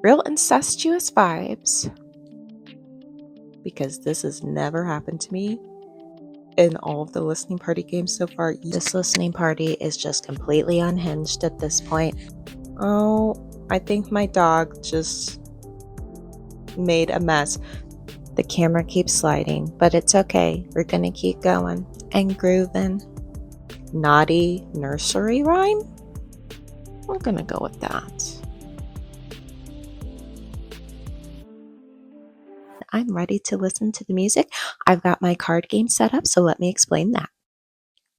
Real incestuous vibes, because this has never happened to me in all of the listening party games so far. This listening party is just completely unhinged at this point. Oh, I think my dog just made a mess. The camera keeps sliding, but it's okay. We're gonna keep going and grooving. Naughty nursery rhyme? We're gonna go with that. I'm ready to listen to the music. I've got my card game set up, so let me explain that.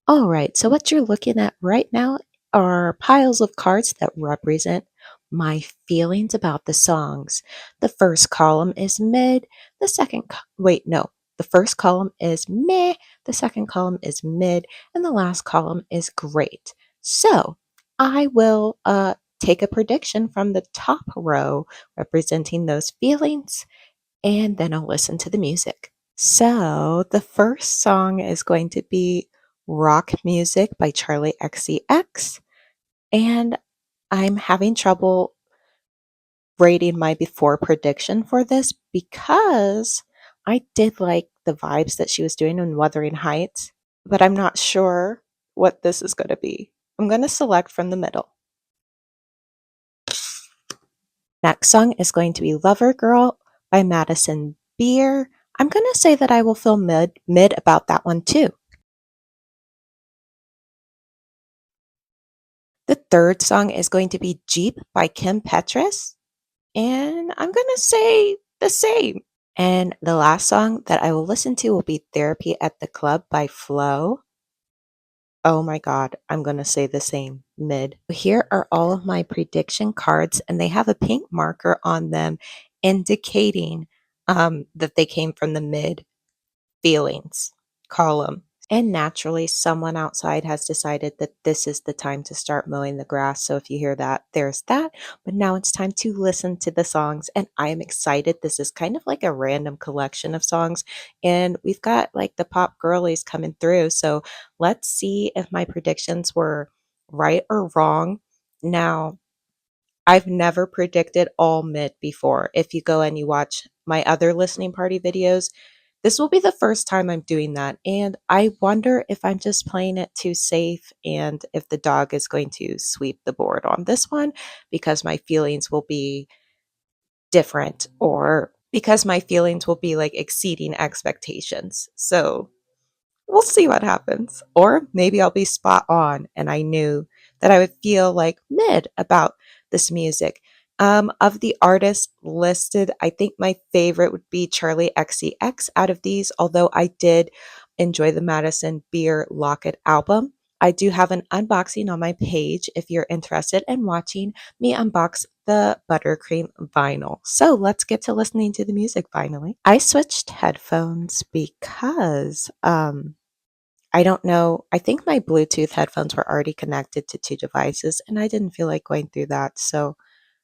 All right, so what you're looking at right now are piles of cards that represent my feelings about the songs. The first column is mid, the second, wait, no, the first column is meh, the second column is mid, and the last column is great. So I will take a prediction from the top row representing those feelings, and then I'll listen to the music. So the first song is going to be Rock Music by Charli XCX. And I'm having trouble rating my before prediction for this because I did like the vibes that she was doing in Wuthering Heights, but I'm not sure what this is going to be. I'm going to select from the middle. Next song is going to be Lovergirl by Madison Beer. I'm going to say that I will feel mid about that one too. The third song is going to be Jeep by Kim Petras, and I'm going to say the same. And the last song that I will listen to will be Therapy at the Club by FLO. Oh my God, I'm going to say the same, mid. Here are all of my prediction cards, and they have a pink marker on them indicating that they came from the mid feelings column. And naturally, someone outside has decided that this is the time to start mowing the grass. So if you hear that, there's that. But now it's time to listen to the songs. And I am excited. This is kind of like a random collection of songs. And we've got like the pop girlies coming through. So let's see if my predictions were right or wrong. Now, I've never predicted all mid before. If you go and you watch my other listening party videos, this will be the first time I'm doing that. And I wonder if I'm just playing it too safe and if the dog is going to sweep the board on this one because my feelings will be different or because my feelings will be like exceeding expectations. So we'll see what happens. Or maybe I'll be spot on and I knew that I would feel like mid about this music. Of the artists listed, I think my favorite would be Charli XCX out of these, although I did enjoy the Madison Beer Locket album. I do have an unboxing on my page if you're interested in watching me unbox the buttercream vinyl. So let's get to listening to the music finally. I switched headphones because I don't know. I think my Bluetooth headphones were already connected to two devices and I didn't feel like going through that. So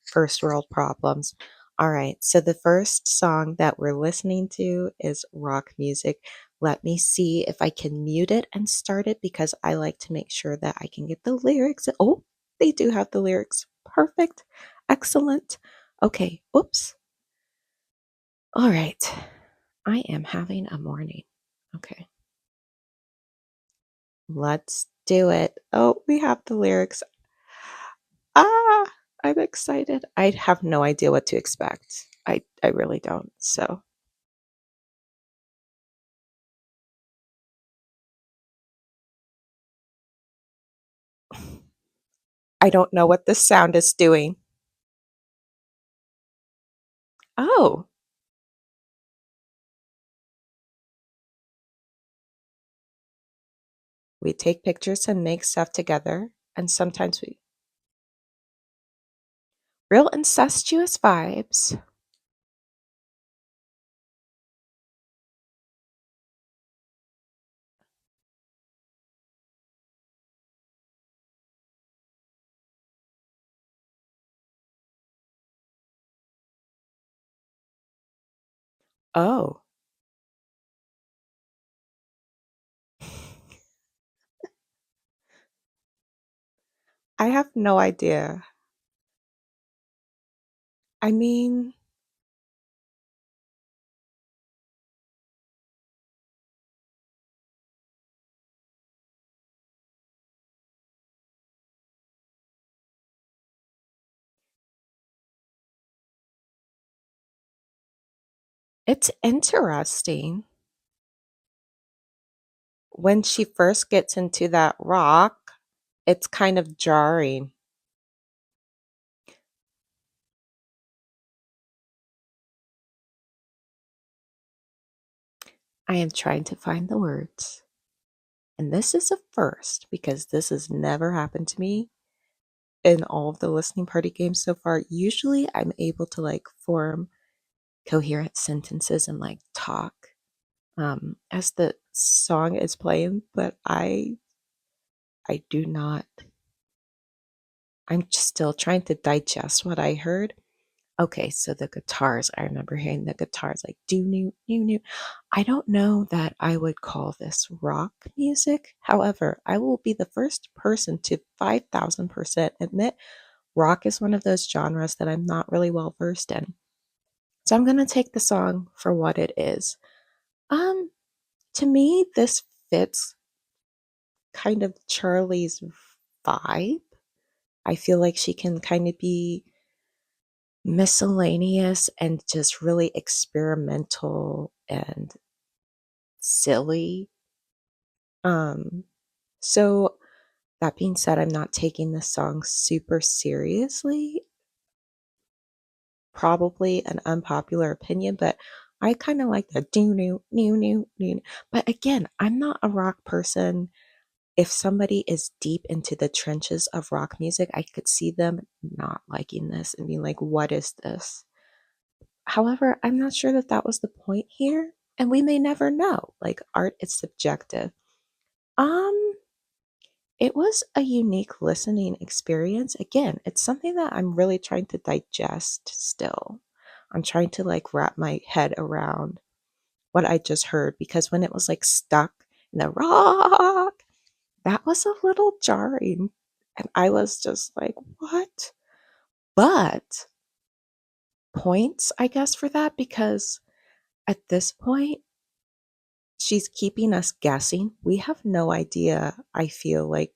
first world problems. All right. So the first song that we're listening to is rock music. Let me see if I can mute it and start it because I like to make sure that I can get the lyrics. Oh, they do have the lyrics. Perfect. Excellent. Okay. Oops. All right. I am having a morning. Okay. Let's do it. Oh, we have the lyrics. Ah, I'm excited. I have no idea what to expect. I really don't. So I don't know what this sound is doing. Oh, we take pictures and make stuff together, and sometimes we real incestuous vibes. Oh, I have no idea. I mean, it's interesting. When she first gets into that rock, it's kind of jarring. I am trying to find the words. And this is a first because this has never happened to me in all of the listening party games so far. Usually I'm able to like form coherent sentences and like talk as the song is playing, but I do not. I'm still trying to digest what I heard. Okay, so the guitars, I remember hearing the guitars like do new new new. I don't know that I would call this rock music. However, I will be the first person to 5,000% admit rock is one of those genres that I'm not really well versed in. So I'm going to take the song for what it is. Um to me this fits kind of Charlie's vibe. I feel like she can kind of be miscellaneous and just really experimental and silly. Um, so that being said, I'm not taking this song super seriously. Probably an unpopular opinion, but I kind of like the do new new new new. But again, I'm not a rock person. If somebody is deep into the trenches of rock music, I could see them not liking this and being like, "What is this?" However, I'm not sure that that was the point here, and we may never know. Like art is subjective. Um, it was a unique listening experience. Again, it's something that I'm really trying to digest still. I'm trying to like wrap my head around what I just heard because when it was like stuck in the rock, that was a little jarring. And I was just like, what? But points, I guess, for that because at this point, she's keeping us guessing. We have no idea, I feel like,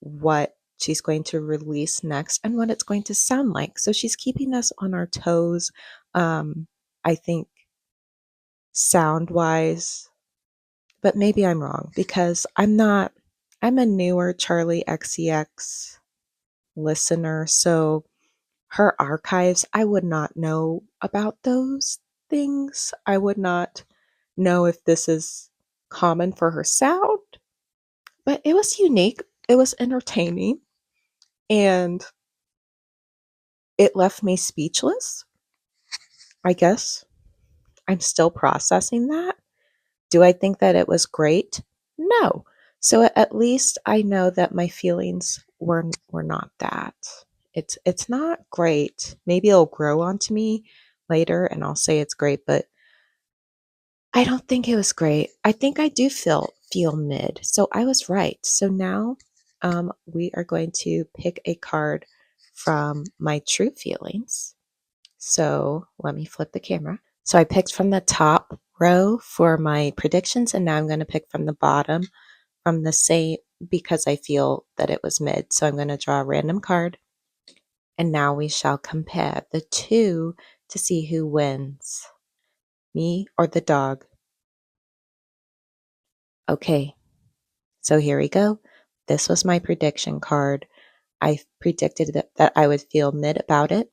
what she's going to release next and what it's going to sound like. So she's keeping us on our toes. I think sound wise, but maybe I'm wrong because I'm a newer Charli XCX listener. So her archives, I would not know about those things. I would not know if this is common for her sound, but it was unique. It was entertaining and it left me speechless. I guess I'm still processing that. Do I think that it was great? No. So at least I know that my feelings were not that. It's not great. Maybe it'll grow onto me later and I'll say it's great, but I don't think it was great. I think I do feel mid. So I was right. So now we are going to pick a card from my true feelings. So let me flip the camera. So I picked from the top row for my predictions, and now I'm going to pick from the bottom from the same because I feel that it was mid. So I'm going to draw a random card, and now we shall compare the two to see who wins, me or the dog. Okay, so here we go. This was my prediction card. I predicted that I would feel mid about it.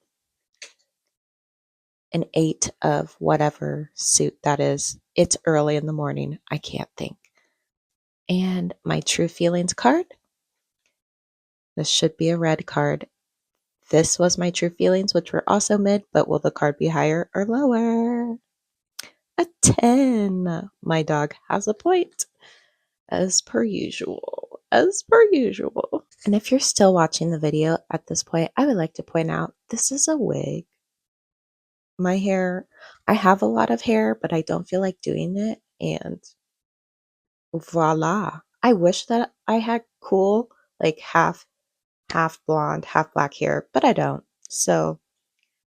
An 8 of whatever suit that is. It's early in the morning. I can't think. And my true feelings card. This should be a red card. This was my true feelings, which were also mid, but will the card be higher or lower? A 10. My dog has a point, as per usual. As per usual. And if you're still watching the video at this point, I would like to point out this is a wig. My hair, I have a lot of hair, but I don't feel like doing it. And voila. I wish that I had cool, like half blonde, half black hair, but I don't. So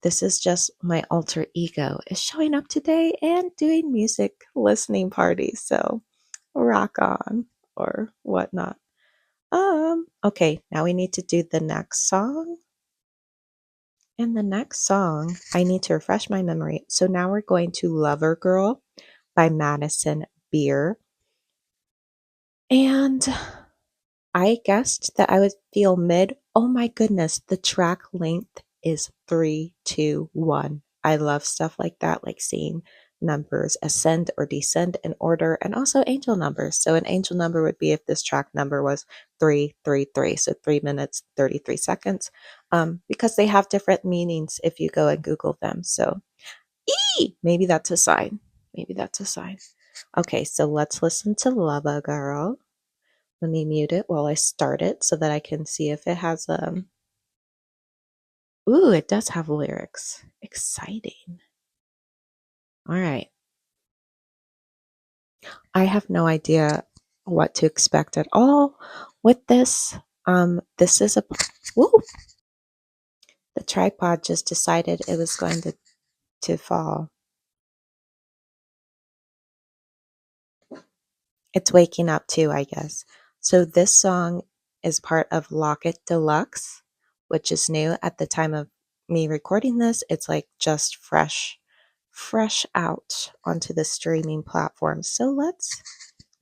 This is just my alter ego is showing up today and doing music listening parties. So rock on or whatnot. Okay, now we need to do the next song. And the next song, I need to refresh my memory. So now we're going to Lover Girl by Madison Beer. And I guessed that I would feel mid. Oh my goodness, the track length is 3, 2, 1. I love stuff like that, like seeing numbers ascend or descend in order, and also angel numbers. So an angel number would be if this track number was 333, so 3 minutes 33 seconds, because they have different meanings if you go and Google them. So maybe that's a sign. Maybe that's a sign. Okay, so let's listen to Lava Girl. Let me mute it while I start it so that I can see if it has ooh, it does have lyrics. Exciting. All right. I have no idea what to expect at all with this. This is a woo. The tripod just decided it was going to fall. It's waking up too, I guess. So this song is part of Lock It Deluxe, which is new at the time of me recording this. It's like just fresh out onto the streaming platform. So let's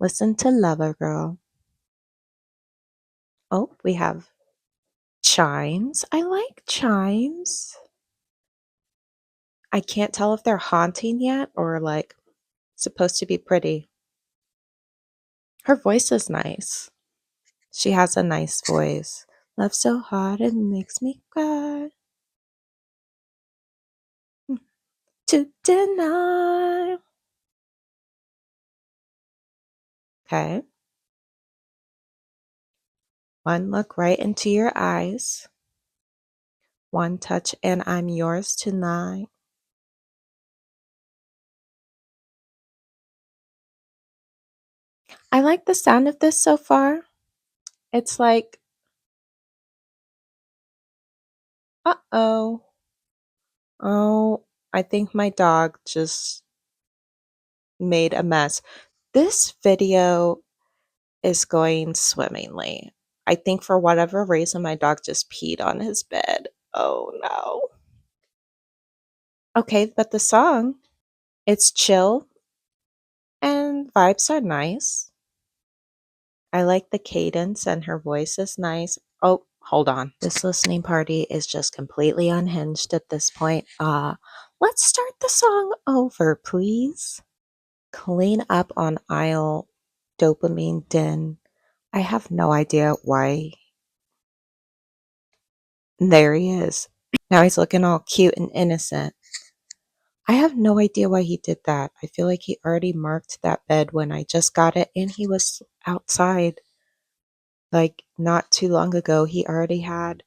listen to Lover Girl. Oh, we have chimes. I like chimes. I can't tell if they're haunting yet or like supposed to be pretty. Her voice is nice. She has a nice voice. Love so hard it makes me cry. To deny. Okay. One look right into your eyes. One touch and I'm yours tonight. I like the sound of this so far. It's like, uh-oh. Oh, I think my dog just made a mess. This video is going swimmingly. I think for whatever reason, my dog just peed on his bed. Oh no. Okay, but the song, it's chill and vibes are nice. I like the cadence and her voice is nice. Oh, hold on. This listening party is just completely unhinged at this point. Let's start the song over, please. Clean up on aisle dopamine den. I have no idea why. There he is. Now he's looking all cute and innocent. I have no idea why he did that. I feel like he already marked that bed when I just got it and he was outside. Like not too long ago, he already had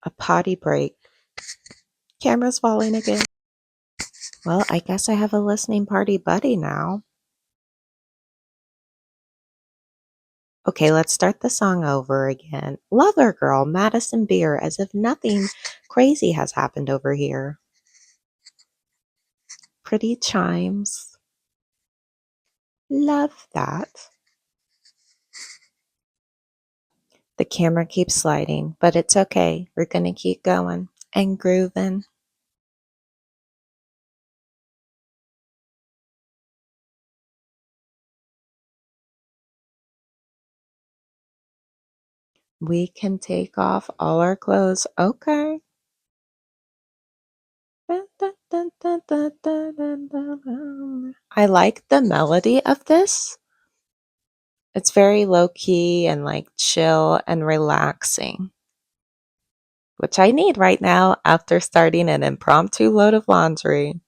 a potty break. Camera's falling again. Well, I guess I have a listening party buddy now. Okay, let's start the song over again. Lover Girl, Madison Beer, as if nothing crazy has happened over here. Pretty chimes. Love that. The camera keeps sliding, but it's okay. We're going to keep going and grooving. We can take off all our clothes. Okay. I like the melody of this. It's very low key and like chill and relaxing, which I need right now after starting an impromptu load of laundry.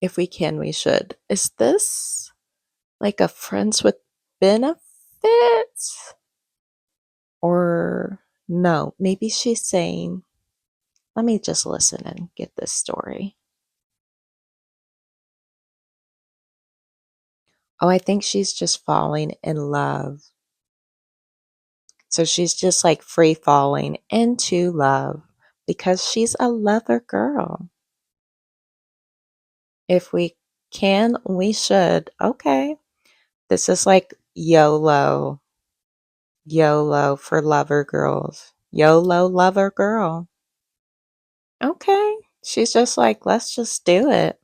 If we can, we should. Is this like a friends with benefits? Or no, maybe she's saying, let me just listen and get this story. Oh, I think she's just falling in love. So she's just like free falling into love because she's a lover girl. If we can, we should. Okay. This is like YOLO. YOLO for lover girls. YOLO lover girl. Okay. She's just like, let's just do it.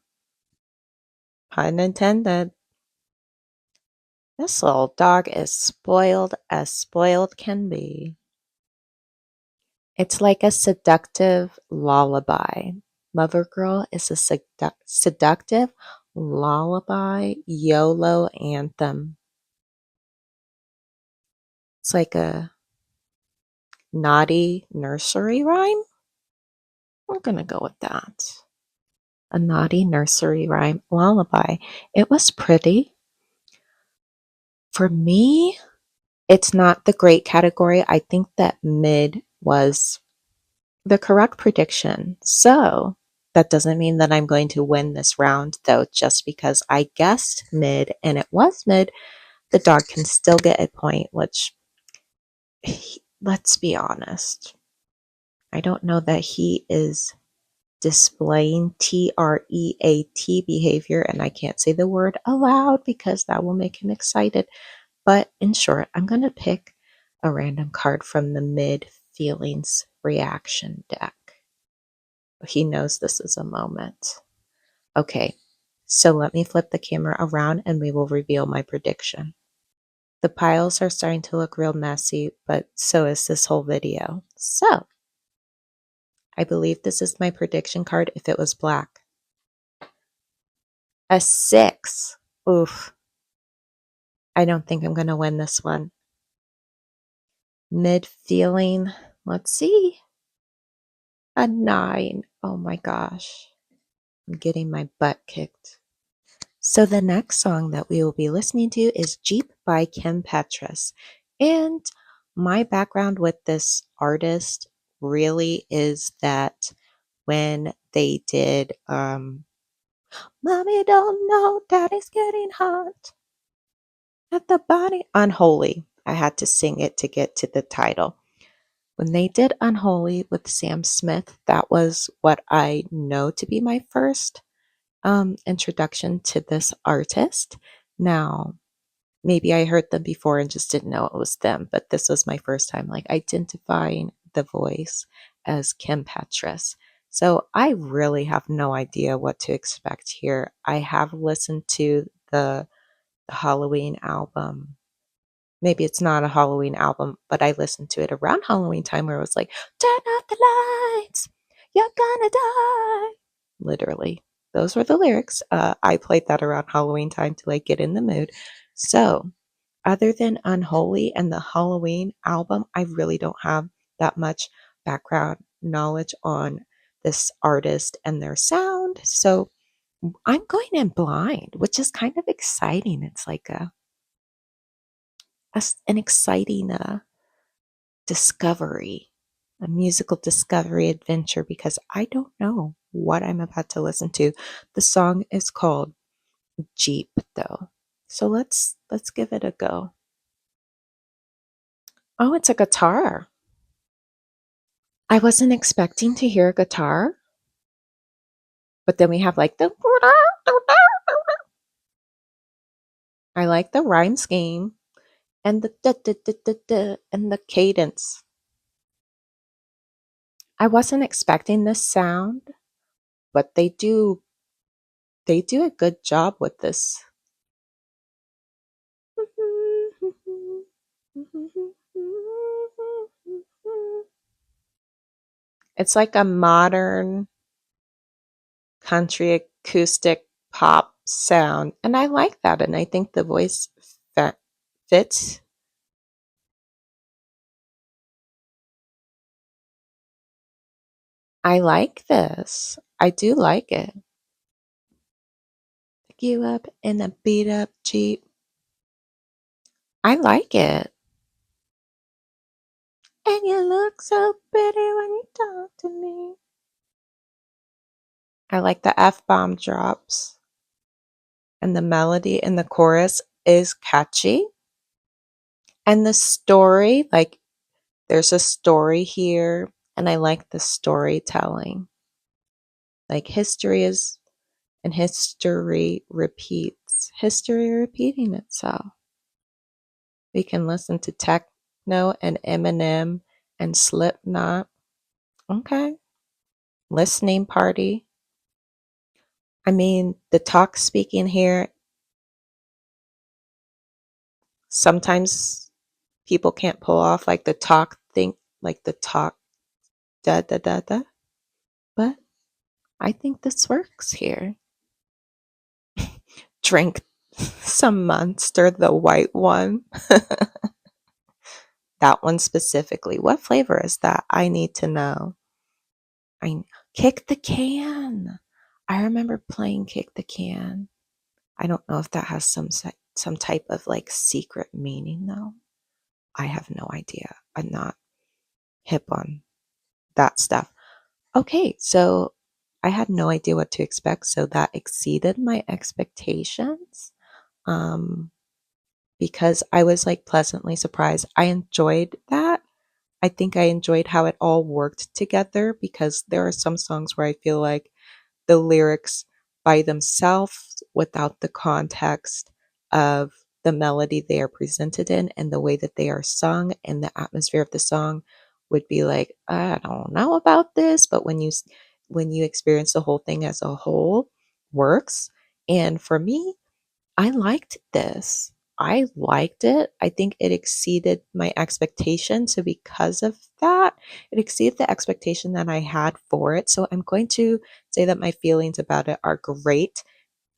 Pun intended. This little dog is spoiled as spoiled can be. It's like a seductive lullaby. Lover Girl is a seductive lullaby YOLO anthem. It's like a naughty nursery rhyme. We're going to go with that. A naughty nursery rhyme lullaby. It was pretty. For me, it's not the great category. I think that mid was the correct prediction. So that doesn't mean that I'm going to win this round, though, just because I guessed mid and it was mid, the dog can still get a point, which, let's be honest, I don't know that he is displaying TREAT behavior, and I can't say the word aloud because that will make him excited. But in short, I'm going to pick a random card from the mid feelings reaction deck. He knows this is a moment. Okay, so let me flip the camera around and we will reveal my prediction. The piles are starting to look real messy, but so is this whole video. So, I believe this is my prediction card if it was black. A 6. Oof. I don't think I'm going to win this one. Mid feeling. Let's see. A 9. Oh my gosh. I'm getting my butt kicked. So the next song that we will be listening to is Jeep by Kim Petras. And my background with this artist really is that when they did Mommy Don't Know Daddy's Getting Hot at the Body Unholy. I had to sing it to get to the title. When they did Unholy with Sam Smith, that was what I know to be my first introduction to this artist. Now, maybe I heard them before and just didn't know it was them, but this was my first time like identifying the voice as Kim Petras. So I really have no idea what to expect here. I have listened to the Halloween album. Maybe it's not a Halloween album, but I listened to it around Halloween time where it was like, turn off the lights, you're gonna die. Literally, those were the lyrics. I played that around Halloween time to like get in the mood. So, other than Unholy and the Halloween album, I really don't have that much background knowledge on this artist and their sound. So, I'm going in blind, which is kind of exciting. It's like an exciting discovery, a musical discovery adventure because I don't know what I'm about to listen to. The song is called Jeep though. So let's give it a go. Oh, it's a guitar. I wasn't expecting to hear a guitar, but then we have like the I like the rhyme scheme and the da, da, da, da, da, and the cadence. I wasn't expecting this sound, but they do a good job with this. It's like a modern country acoustic pop sound, and I like that, and I think the voice fits. I like this. I do like it. Pick you up in a beat up Jeep. I like it. And you look so pretty when you talk to me. I like the F bomb drops. And the melody in the chorus is catchy. And the story, like, there's a story here. and I like the storytelling. Like history is, and history repeats, history repeating itself. We can listen to techno and Eminem and Slipknot. Okay. Listening party. I mean, the talk speaking here, sometimes people can't pull off like the talk thing, like the talk da da da da. But I think this works here. Drink some Monster, the white one. That one specifically. What flavor is that? I need to know. I Kick the Can. I remember playing Kick the Can. I don't know if that has some type of like secret meaning though. I have no idea. I'm not hip on that stuff. Okay, so I had no idea what to expect, so that exceeded my expectations. Um because I was like pleasantly surprised. I enjoyed that. I think I enjoyed how it all worked together because there are some songs where I feel like the lyrics by themselves without the context of the melody they are presented in and the way that they are sung and the atmosphere of the song would be like, I don't know about this, but when you experience the whole thing as a whole, works. And for me, I liked this. I liked it. I think it exceeded my expectations. So, because of that, it exceeded the expectation that I had for it. So, I'm going to say that my feelings about it are great.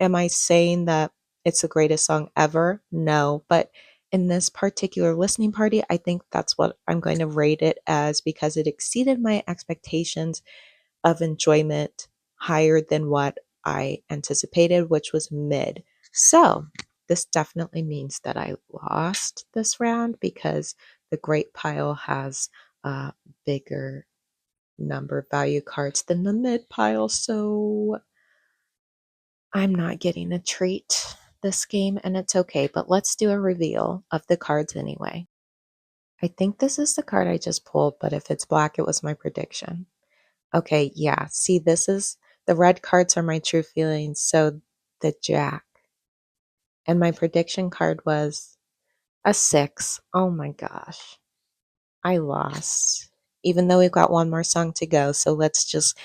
Am I saying that it's the greatest song ever? No. But in this particular listening party, I think that's what I'm going to rate it as because it exceeded my expectations of enjoyment higher than what I anticipated, which was mid. So, this definitely means that I lost this round because the great pile has bigger number value cards than the mid pile. So, I'm not getting a treat this game, and it's okay. But let's do a reveal of the cards anyway. I think this is the card I just pulled, but if it's black, it was my prediction. Okay, yeah. See, this is the red cards are my true feelings. So the jack. And my prediction card was a 6. Oh my gosh. I lost. Even though we've got one more song to go. So let's just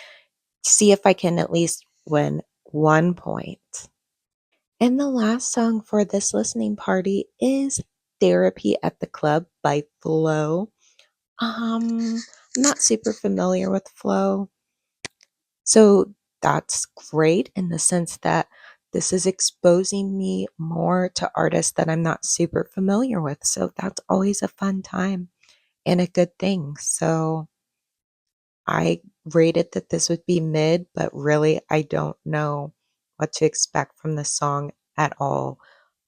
see if I can at least win 1 point. And the last song for this listening party is Therapy at the Club by FLO. I'm not super familiar with FLO. So that's great in the sense that this is exposing me more to artists that I'm not super familiar with. So that's always a fun time and a good thing. So I rated that this would be mid, but really I don't know what to expect from this song at all.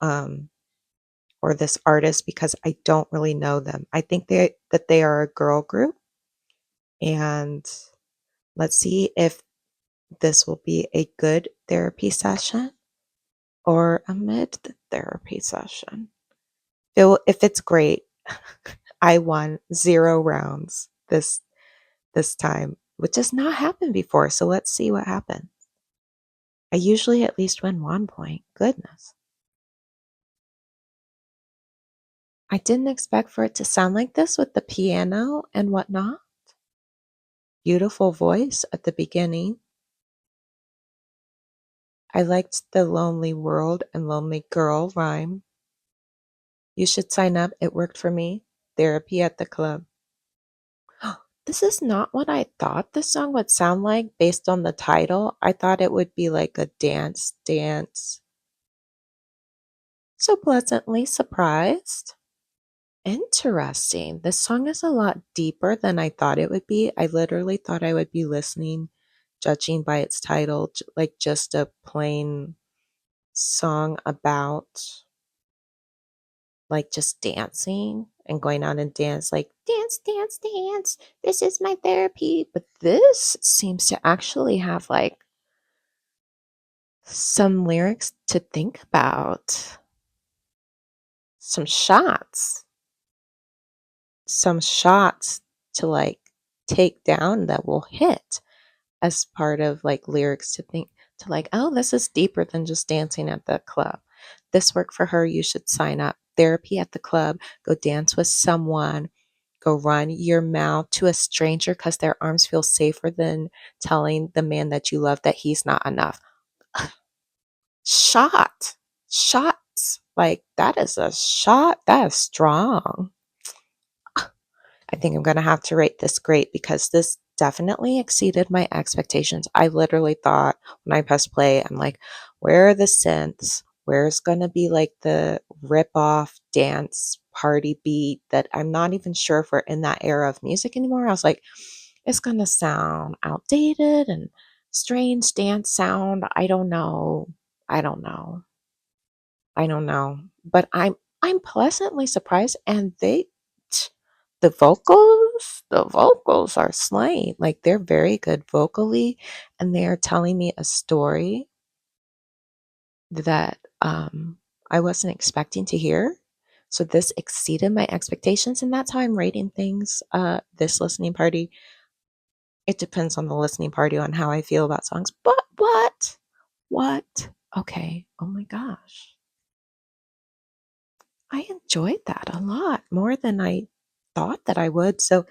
Or this artist because I don't really know them. I think they are a girl group and let's see if this will be a good therapy session or a mid therapy session. If it's great, I won 0 rounds this time, which has not happened before. So let's see what happens. I usually at least win 1 point. Goodness. I didn't expect for it to sound like this with the piano and whatnot. Beautiful voice at the beginning. I liked the lonely world and lonely girl rhyme. You should sign up. It worked for me. Therapy at the club. This is not what I thought the song would sound like based on the title. I thought it would be like a dance. So pleasantly surprised. Interesting. This song is a lot deeper than I thought it would be. I literally thought I would be listening, judging by its title, like just a plain song about like just dancing and going out and dance, like dance, dance, dance. This is my therapy. But this seems to actually have like some lyrics to think about, some shots, some shots to like take down that will hit as part of like lyrics to think to like, oh, this is deeper than just dancing at the club. This worked for her. You should sign up. Therapy at the club. Go dance with someone. Go run your mouth to a stranger because their arms feel safer than telling the man that you love that he's not enough. Shot. Shots. Like that is a shot. That is strong. I think I'm going to have to rate this great because this definitely exceeded my expectations. I literally thought when I pressed play, I'm like, where are the synths? Where's going to be like the rip off dance party beat that I'm not even sure if we're in that era of music anymore? I was like, it's going to sound outdated and strange dance sound. I don't know. I don't know. I don't know. But I'm pleasantly surprised and the vocals are slaying. Like they're very good vocally and they are telling me a story that I wasn't expecting to hear. So this exceeded my expectations and that's how I'm rating things this listening party. It depends on the listening party on how I feel about songs. But what? What? Okay. Oh my gosh. I enjoyed that a lot more than I thought that I would. So,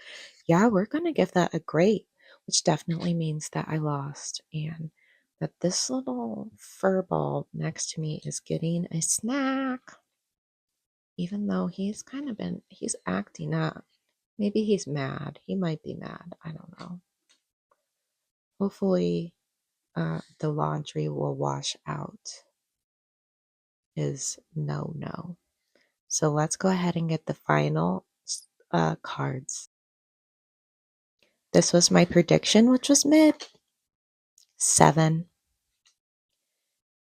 yeah, we're going to give that a great, which definitely means that I lost and that this little fur ball next to me is getting a snack, even though he's acting up. Maybe he's mad. He might be mad. I don't know. Hopefully, the laundry will wash out his no. So let's go ahead and get the final cards. This was my prediction, which was mid 7.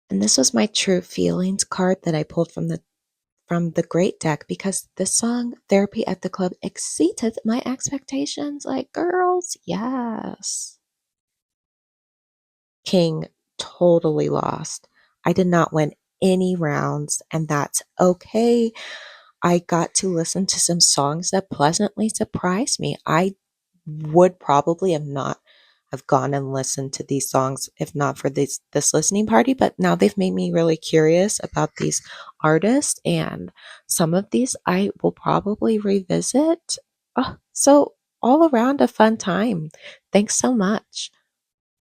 And this was my true feelings card that I pulled from the great deck because this song, Therapy at the Club, exceeded my expectations. Like, girls, yes. King totally lost. I did not win any rounds, and that's okay. I got to listen to some songs that pleasantly surprised me. I would probably have gone and listened to these songs if not for this listening party, but now they've made me really curious about these artists and some of these I will probably revisit. Oh, so all around a fun time. Thanks so much.